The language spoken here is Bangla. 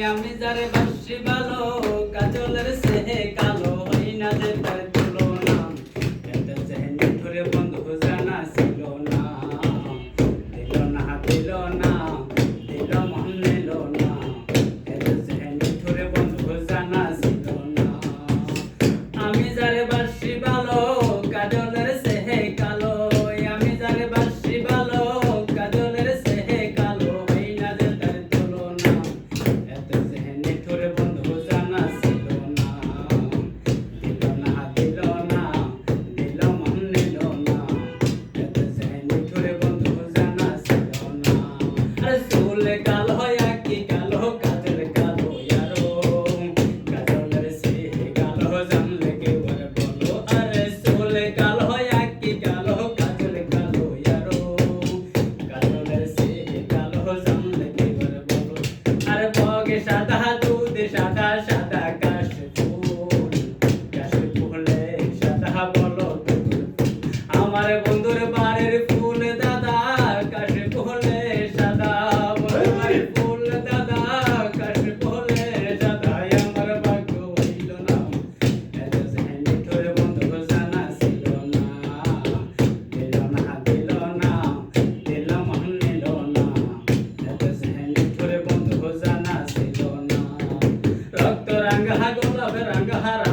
আমি যারে বাসি ভালো কাজলের সেহে কালো হই না যে তার তুলনা এত চেহানি ধরে বন্ধু জানা ছিল না দিল না দিল না দিল মন নিল না এত চেহানি ধরে বন্ধু জানা ছিল না আমি যারে বাসি ভালো কাজলের সেহে কালো আমি যারে বাসি ভালো কাজলের সেহে কালো হই না যে তার তুলনা এত চেহানি ধরে বন্ধু জানা ছিল না দিল না দিল না দিল মন নিল না এত চেহানি ধরে বন্ধু জানা ছিল না আরে চুল কালো কি কালো কাজল কালো ইয়ারো কাজলের সেহে কালো জানলে কেউ আর বলো আরে চুল কালো কি কালো কাজল কালো ইয়ারো কাজলের সেহে কালো জানলে কেউ আর বলো আরে বগে সাদা দুধ সাদা সাদা কাশ ফুলে সাদা বলো আমার বন্ধুর বাড়ির ফুল দাদা কাশ ফুলে সাদা বলো বাড়ির ফুল দাদা কাশ ফুলে সাদা আমার ভাগ্য হইল না এত চেহানি ধরে বন্ধু জানা ছিল না দিল না দিল না দিল মন নিল না এত চেহানি ধরে বন্ধু জানা ছিল না রক্ত রাঙ্গা গোলাপের রাঙ্গা